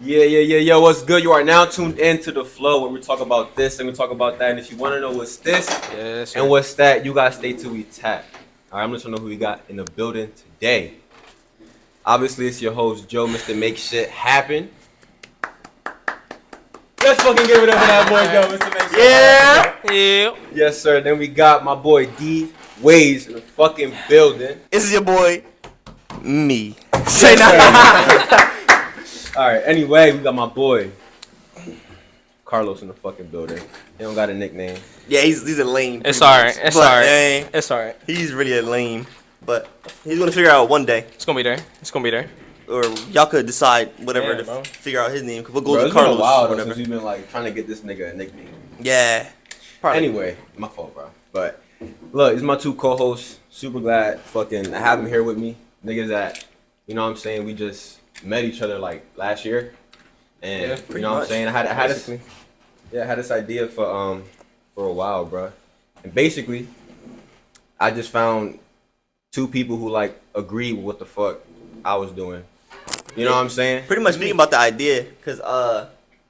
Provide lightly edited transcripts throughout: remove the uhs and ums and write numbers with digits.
Yeah. What's good? You are now tuned into the flow where we talk about this and we talk about that. And if you want to know what's this and what's that, you guys stay till we tap. All right, I'm just gonna know who we got in the building today. Obviously, it's your host Joe, Mr. Make Shit Happen. Let's fucking give it up for that boy Joe, Mr. Make Shit Happen. Yeah. Yes, sir. Then we got my boy D.ways in the fucking building. This is your boy, me. Say that. All right. Anyway, we got my boy Carlos in the fucking building. He don't got a nickname. Yeah, he's a lame. It's alright. It's alright. It's alright. He's really a lame, but he's gonna figure out one day, It's gonna be there. It's gonna be there. or y'all could decide whatever Yeah, to bro. figure out his name. We'll go Bro, to it's been Carlos a while or though, whatever. since we've been like trying to get this nigga a nickname. Yeah. Probably. Anyway, my fault, bro. But look, it's my two co-hosts. Super glad fucking I have them here with me. Niggas that, you know what I'm saying, we just met each other like last year. And Yeah, you know what I'm much. saying? I had this idea for a while, bro. And basically, I just found two people who like agreed with what the fuck I was doing. You know what I'm saying? Pretty much speaking about the idea, cause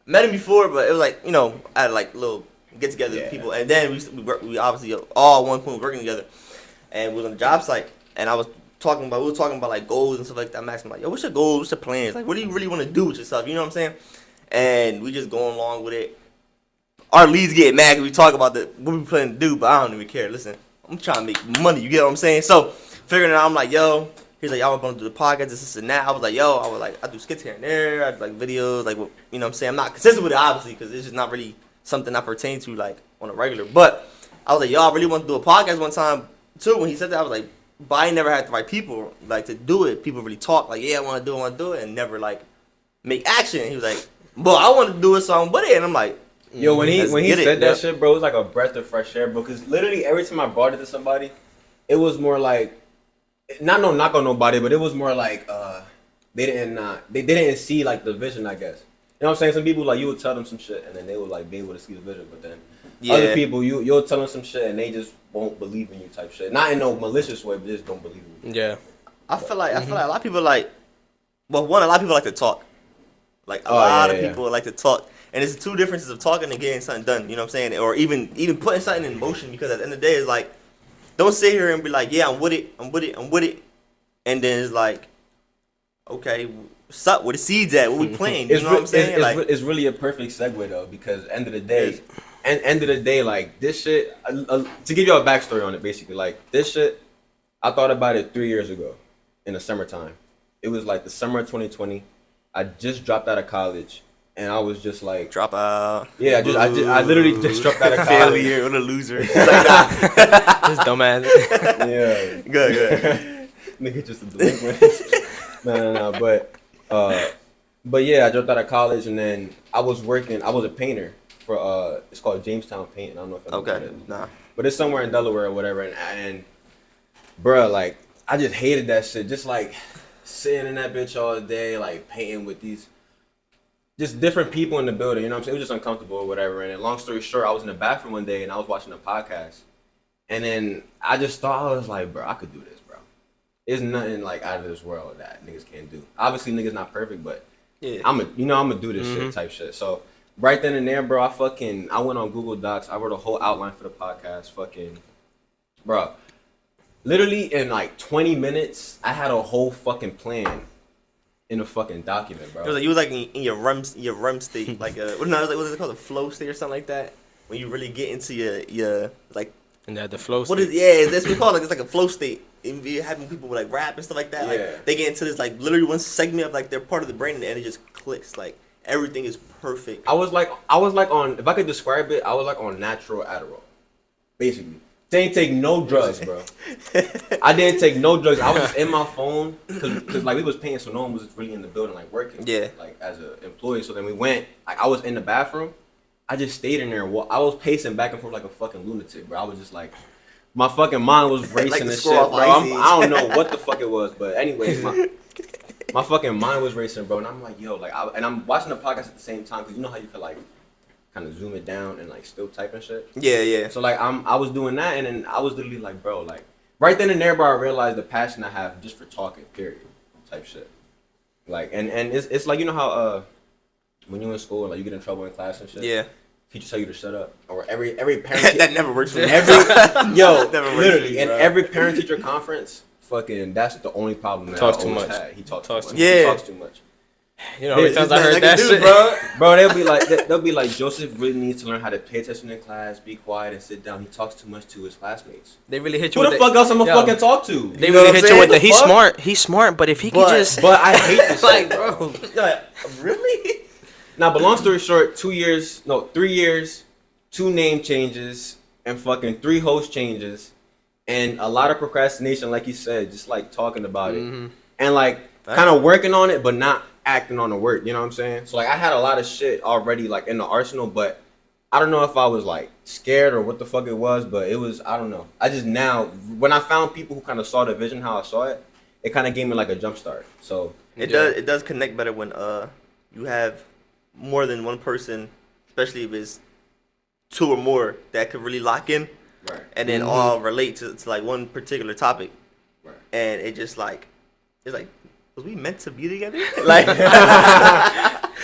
met him before, but it was like, you know, I had like little get together with people, and then we obviously all at one point working together, and we was on the job site, and we were talking about like goals and stuff like that. I'm asking like, yo, what's your goals? What's your plans? Like, what do you really want to do with yourself? You know what I'm saying? And we just going along with it. Our leads get mad because we talk about what we plan to do, but I don't even care. Listen, I'm trying to make money. You get what I'm saying? So figuring it out, I'm like, yo. He's like, y'all want to do the podcast, this and that. I was like, I do skits here and there. I do like videos, like, you know what I'm saying? I'm not consistent with it, obviously, because it's just not really something I pertain to, like, on a regular. But I was like, yo, I really want to do a podcast one time, too. When he said that, I was like, but I ain't never had the right people, like, to do it. People really talk, like, yeah, I want to do it, and never, like, make action. And he was like, but I want to do it, so I'm with it. And I'm like, Yo, when he said that yep. shit, bro, it was like a breath of fresh air, bro. Because literally every time I brought it to somebody, it was more like, not no knock on nobody, but it was more like they didn't see like the vision, I guess. You know what I'm saying? Some people like you would tell them some shit and then they would like be able to see the vision, but then other people you'll tell them some shit and they just won't believe in you type shit. Not in no malicious way, but just don't believe in you. Yeah. I feel like a lot of people like, well, one, a lot of people like to talk. Like a lot of people like to talk, and it's two differences of talking and getting something done. You know what I'm saying? Or even putting something in motion. Because at the end of the day, it's like, don't sit here and be like, yeah, I'm with it, and then it's like, okay, what's up? Where the seeds at? What we playing? You know what I'm saying? It's really a perfect segue though, because end of the day, like this shit. To give y'all a backstory on it, basically, like this shit, I thought about it 3 years ago, in the summertime. It was like the summer of 2020. I just dropped out of college, and I was just like, drop out. Yeah, I literally just dropped out of college. Failure, what a loser. It's like that. This dumbass. Yeah. Good. Nigga just a delinquent. No. But yeah, I dropped out of college, and then I was a painter for it's called Jamestown Paint. I don't know if I know what it is. Nah. But it's somewhere in Delaware or whatever, and bruh, like I just hated that shit. Just like sitting in that bitch all day, like painting with these just different people in the building, you know what I'm saying? It was just uncomfortable or whatever. And then long story short, I was in the bathroom one day and I was watching a podcast. And then I just thought, I was like, bro, I could do this, bro. There's nothing like out of this world that niggas can't do. Obviously niggas not perfect, but yeah, I'm gonna do this shit type shit. So right then and there, bro, I went on Google Docs, I wrote a whole outline for the podcast, bro. Literally in like 20 minutes, I had a whole fucking plan in a fucking document, bro. It was like you was like in your REM state, like what is it called, a flow state or something like that? When you really get into your like. And that the flow What is that's what we call it. Like, it's like a flow state. And be having people with like rap and stuff like that. Yeah. Like they get into this like literally one segment of like their part of the brain and it just clicks. Like everything is perfect. I was like on, if I could describe it, I was like on natural Adderall, basically. Didn't take no drugs, bro. I didn't take no drugs. I was just in my phone because like we was paying, so no one was really in the building like working. Yeah. Like as an employee. So then we went. Like I was in the bathroom. I just stayed in there. I was pacing back and forth like a fucking lunatic, bro. I was just like, my fucking mind was racing Like and the shit, squirrel bro. off Ice Age. I don't know what the fuck it was, but anyways, my fucking mind was racing, bro. And I'm like, yo, like, and I'm watching the podcast at the same time because you know how you could like kind of zoom it down and like still type and shit. Yeah. So like I was doing that, and then I was literally like, bro, like right then and there, bro, I realized the passion I have just for talking, period, type shit. Like and it's like, you know how when you in school, like you get in trouble in class and shit. Yeah. Teachers tell you to shut up, or every parent. That never works for me. Literally, in every parent teacher conference, fucking, that's the only problem that Talks I too always much. had. He talks Talks too too much. much. He Yeah. talks too much. You know how many times I heard like that dude, shit? bro. They'll be like, Joseph really needs to learn how to pay attention in class, be quiet, and sit down. He talks too much to his classmates. They really hit you Who with the fuck else I'm gonna Yo. fucking talk to? They You know really what I'm hit you saying? with the The he's fuck? he's smart, but if he But- could just But I hate this like, shit, bro. Like, really? Now, but long story short, 3 years, 2 name changes, and fucking 3 host changes, and a lot of procrastination, like you said, just like talking about it, and like kind of working on it, but not acting on the work. You know what I'm saying? So like, I had a lot of shit already like in the arsenal, but I don't know if I was like scared or what the fuck it was, but it was, I don't know. I just now, when I found people who kind of saw the vision how I saw it, it kind of gave me like a jump start. So It does connect better when you have more than one person, especially if it's 2 or more that could really lock in, right, and then all relate to like one particular topic, right. and it just like it's like, was we meant to be together? Like,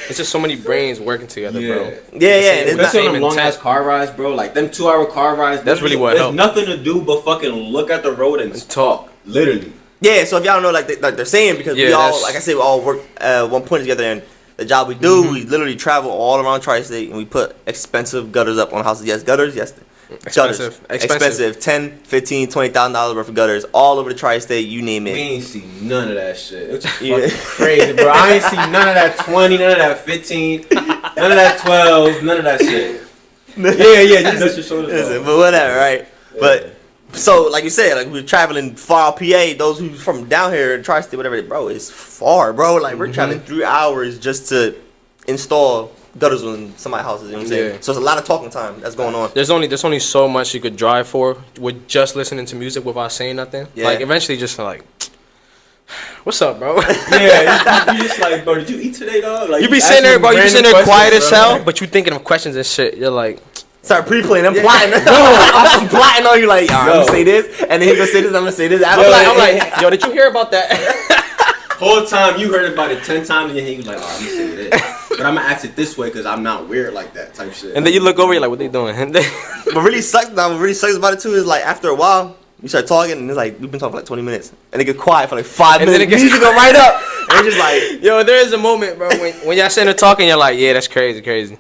It's just so many brains working together, bro. yeah, and it's not, Especially on them long intent. ass car rides, bro. Like them 2-hour car rides. That's really what There's helped. nothing to do but fucking look at the road and talk. Literally. yeah. So if y'all don't know, like they're saying, because we Yeah, all, that's- like I said, we all work at one point together, and the job we do, we literally travel all around Tri-State, and we put expensive gutters up on houses. Yes, gutters. Yes. Gutters. Expensive. $10,000, $15,000, $20,000 worth of gutters all over the Tri-State. You name We it. ain't see none of that shit. It was Yeah. fucking crazy, bro. I ain't see none of that 20, none of that 15, none of that 12, none of that shit. Yeah, just let your shoulders Listen, go. but whatever, right? Yeah. But so, like you said, like we're traveling far out PA. Those who from down here, Tri-State, whatever, bro, it's far, bro. Like we're traveling 3 hours just to install gutters on somebody's houses. You know what I'm saying? Yeah. So it's a lot of talking time that's going on. There's only so much you could drive for with just listening to music without saying nothing. Yeah. Like eventually, just like, what's up, bro? Yeah, you just like, bro, did you eat today, dog? Like, You be just sitting there, asking bro. You be random sitting there quiet as questions, bro. hell, but you thinking of questions and shit. You're like, Start pre-playing. I'm plotting. I'm plotting on you. Like, I'm Yo. gonna say this, and then he gonna say this. I'm gonna say this. I'm I'm like, like, yo, did you hear about that? Whole time you heard about it 10 times, and then he was like, oh, I'm saying this. But I'm gonna ask it this way because I'm not weird like that type shit. And then you look over, you're like, what they doing? What really sucks about it too is like after a while you start talking and it's like we've been talking for like 20 minutes and it get quiet for like 5 And then minutes. it gets- Music go right up and it's just like, Yo, there is a moment, bro, when y'all sitting there talking, you're like, yeah, that's crazy.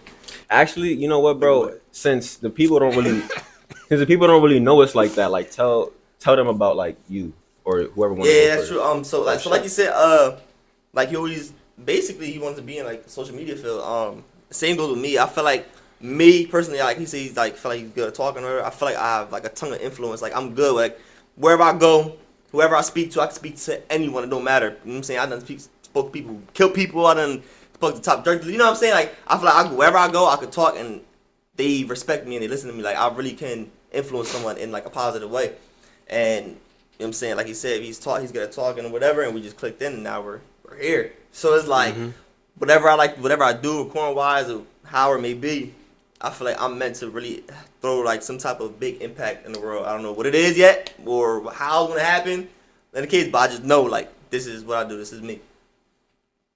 Actually, you know what, bro? Since the people don't really know us like that, like tell them about like you or whoever wants. yeah, that's true. So like you said, like he always basically he wants to be in like the social media field. Same goes with me. I feel like me personally, like he says, like feel like he's good at talking. Or I feel like I have like a ton of influence. Like I'm good. Like wherever I go, whoever I speak to, I can speak to anyone. It don't matter. You know what I'm saying? I done spoke to people, killed people. I done spoke to top journalists. You know what I'm saying? Like I feel like wherever I go, I could talk and they respect me and they listen to me. Like I really can influence someone in like a positive way. And you know what I'm saying? Like he said, he's good at talking or whatever, and we just clicked in and now we're here. So it's like whatever I do, recording wise or however it may be, I feel like I'm meant to really throw like some type of big impact in the world. I don't know what it is yet or how it's gonna happen in the case, but I just know like this is what I do, this is me.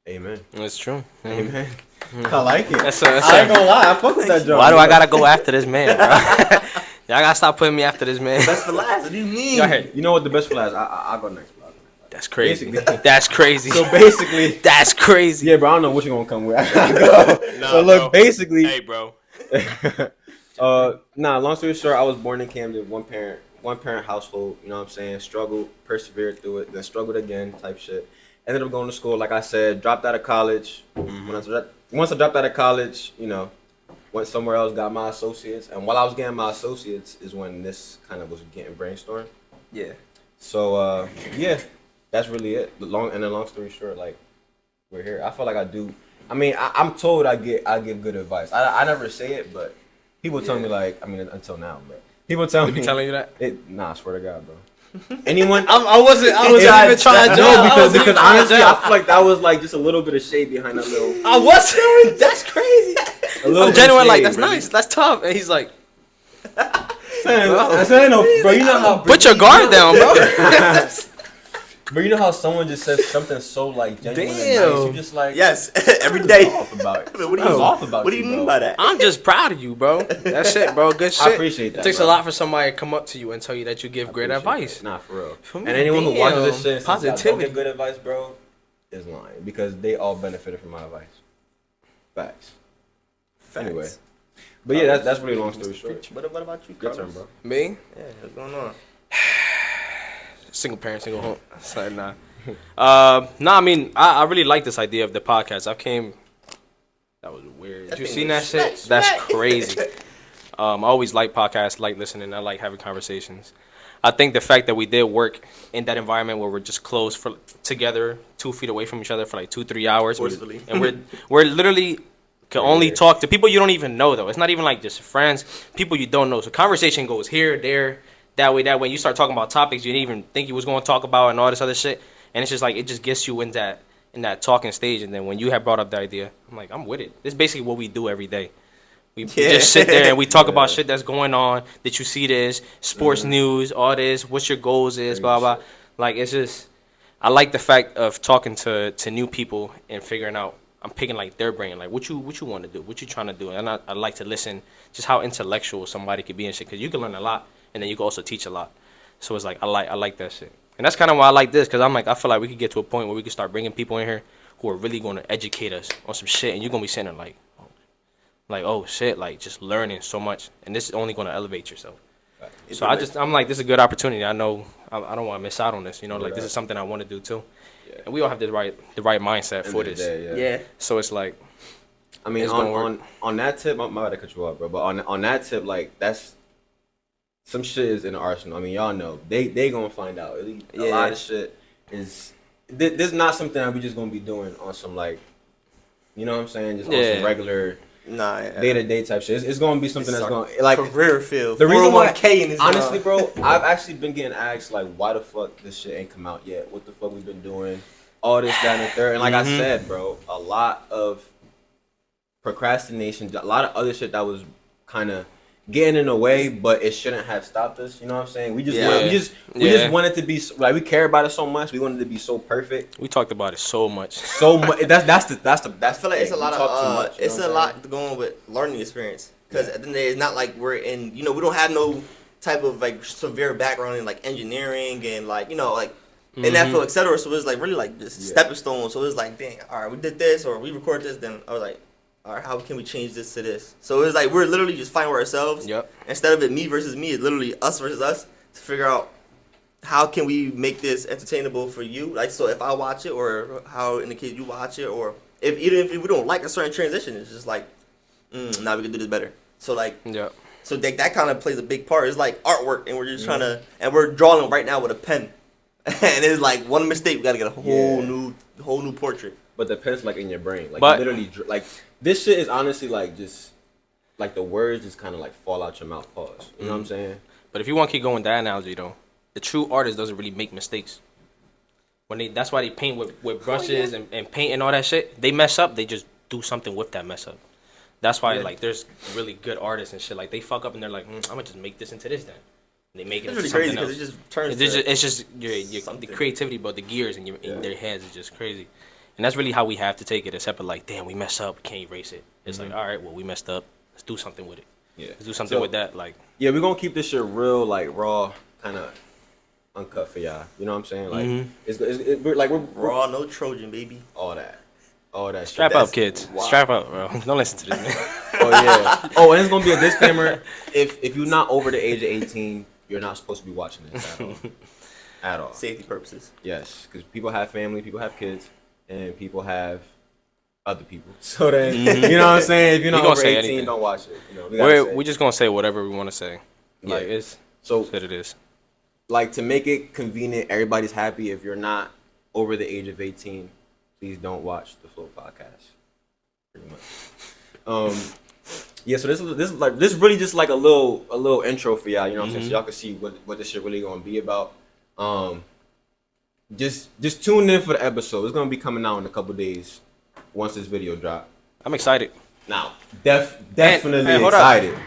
Amen. That's true. Amen. I like it. That's I ain't gonna lie, I fuck with that joke. Why do I gotta go after this man, bro? Y'all gotta stop putting me after this man. Best for last. What do you mean? Go ahead. You know what the best for last? I'll go next, bro. That's crazy. Basically. That's crazy. So basically, That's crazy. yeah, bro. I don't know what you're gonna come with. So look, bro. basically, Hey, bro. long story short, I was born in Camden, one parent household. You know what I'm saying? Struggled, persevered through it, then struggled again, type shit. Ended up going to school, like I said, dropped out of college. Once I dropped out of college, you know, went somewhere else, got my associates, and while I was getting my associates is when this kind of was getting brainstormed. Yeah. So yeah, that's really it. The long story short, like we're here. I feel like I do. I mean, I'm told I give good advice. I never say it, but people tell me like, I mean, until now, but people tell They me. be telling you that? Nah, I swear to God, bro. Anyone? I wasn't even trying to No, because honestly, I feel like that was like just a little bit of shade behind that little. I wasn't. That's crazy. A little I'm bit genuine, of like shade, that's bro. nice. That's tough. And he's like, Saying, no, bro. You know how. put your guard down, bro. But you know how someone just says something so like genuine and nice, Damn. you just like Yes, every what day. is off about it? What do What is you off about What do you you, mean bro? by that? I'm just proud of you, bro. That's it, bro. Good shit. I appreciate that. It takes bro. a lot for somebody to come up to you and tell you that you give I great appreciate advice. that. Nah, for real. For me, And anyone who watches this damn, shit and says, "Y'all don't positivity. get good advice, bro," is lying because they all benefited from my advice. Facts. Anyway, but yeah, that's really long story short. What about you, Your Carlos? turn, bro. Me? Yeah, what's going on? Single parent, single home. It's like, nah. I mean, I really like this idea of the podcast. That was weird. Did you seen that shit? That's crazy. I always like podcasts, like listening. I like having conversations. I think the fact that we did work in that environment where we're just close together, 2 feet away from each other for like 2-3 hours, Forcefully. and we're literally can only talk to people you don't even know though. It's not even like just friends, people you don't know. So conversation goes here, there, that way. You start talking about topics you didn't even think you was going to talk about and all this other shit, and it's just like it just gets you in that talking stage. And then when you have brought up the idea, I'm like, I'm with it. This is basically what we do every day. We just sit there and we talk about shit that's going on. That you see this sports news, all this. What's your goals is blah blah. Like it's just, I like the fact of talking to new people and figuring out. I'm picking like their brain, like what you want to do, what you trying to do, and I like to listen just how intellectual somebody could be and shit, because you can learn a lot and then you can also teach a lot. So it's like I like that shit, and that's kind of why I like this, because I feel like we could get to a point where we can start bringing people in here who are really going to educate us on some shit, and you're gonna be sitting there like oh shit, like just learning so much, and this is only going to elevate yourself. So I'm like, this is a good opportunity. I know I don't want to miss out on this. Like this is something I want to do too. Yeah. And we all have the right mindset for this. Yeah. So it's like, I mean, on that tip, I'm about to cut you off, bro. But on that tip, like that's some shit is in the arsenal. I mean, y'all know they gonna find out. A lot of shit is. This is not something that we just gonna be doing on some like, you know what I'm saying, just on some regular. Nah, day-to-day type shit. It's gonna be something that's gonna like career field. The reason why, in this honestly, bro, I've actually been getting asked like, why the fuck this shit ain't come out yet? What the fuck we've been doing? All this, that, and the third. And like I said, bro, a lot of procrastination, a lot of other shit that was kind of getting in the way, but it shouldn't have stopped us. You know what I'm saying? We just wanted to be like, we care about it so much. We wanted to be so perfect. We talked about it so much. So much. That's I feel like it's a lot of it's a lot going with learning experience, because at the end of the day, it's not like we're in. We don't have no type of like severe background in like engineering and like like in that field, etc. So it's like really like just stepping stone. So it's like, dang, all right, we did this or we recorded this. Then I was like, all right, how can we change this to this? So it's like we're literally just fighting with ourselves. Yep. Instead of it me versus me, it's literally us versus us to figure out how can we make this entertainable for you. Like, so if I watch it, or how in the case you watch it, or even if we don't like a certain transition, it's just like, now we can do this better. So like, so that kind of plays a big part. It's like artwork, and we're just trying to, and we're drawing right now with a pen, and it's like one mistake, we gotta get a whole new portrait. But the pen's like in your brain, like you literally like this shit is honestly like just like the words just kind of like fall out your mouth. Pause. You know what I'm saying? But if you want to keep going with that analogy though, the true artist doesn't really make mistakes. That's why they paint with brushes and paint and all that shit. They mess up, they just do something with that mess up. That's why like there's really good artists and shit. Like they fuck up and they're like, I'm gonna just make this into this then. And they make it into really something crazy else. It just turns. It's just your the creativity, but the gears in their heads is just crazy. And that's really how we have to take it. Except for like, damn, we messed up, we can't erase it. It's like, all right, well, we messed up. Let's do something with it. Yeah, let's do something with that. Like, yeah, we're gonna keep this shit real, like raw, kind of uncut for y'all. You know what I'm saying? Like, we're raw, no Trojan, baby. All that. Strap up, kids. Wow. Strap up, bro. Don't listen to this man. Oh yeah. Oh, and it's gonna be a disclaimer. If you're not over the age of 18, you're not supposed to be watching this at all. Safety purposes. Yes, because people have family, people have kids, and people have other people. So then, you know what I'm saying? If you're not over 18, anything. Don't watch it. We're just gonna say whatever we want to say. Like it's what it is. Like, to make it convenient, everybody's happy. If you're not over the age of 18, please don't watch the Flow podcast. Pretty much. Yeah. So this is really just like a little intro for y'all. You know what I'm saying? So y'all can see what this shit really gonna be about. Just tune in for the episode. It's gonna be coming out in a couple days once this video drop. I'm excited. Now, definitely excited.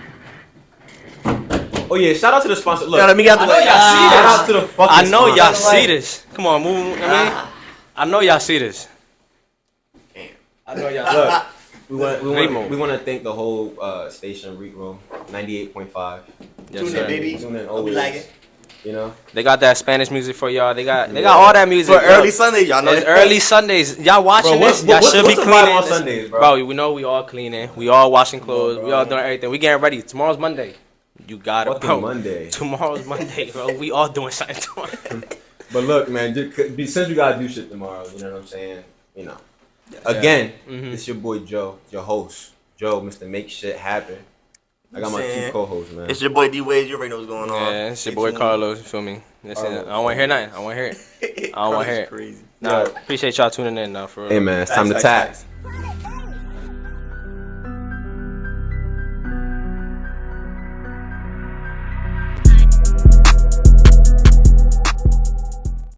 Oh yeah, shout out to the sponsor. Look, Yo, let me get out the way. Shout out to the fucking I know y'all sponsor. see this. Come on, move. I know y'all see this. I know y'all. Look, Remo. we want to thank the whole station, Remo 98.5. Yes, Tune sir. in, baby. Tune in We always. like it. You know. They got that Spanish music for y'all. They got all that music. For early Sunday, y'all know It's that. early Sundays. Y'all watching Bro, this? Y'all should be what's the vibe cleaning. on Sundays, bro? Bro, we know we all cleaning. We all washing clothes. Bro. We all doing everything. We getting ready. Tomorrow's Monday. You got it, Fucking bro. Monday. Tomorrow's Monday, bro. We all doing something tomorrow. But look, man, since we gotta do shit tomorrow, you know what I'm saying? You know. Again, it's your boy Joe, your host. Joe, Mr. Make Shit Happen. I got my two co-hosts, man. It's your boy D.ways. You already know what's going on. Yeah, it's your boy Carlos. You feel me? Listen, I don't want to hear nothing. I don't want to hear it. I don't want to hear it. Crazy. Nah, appreciate y'all tuning in, though, for real. Hey, man, it's time to Facts, tap. facts.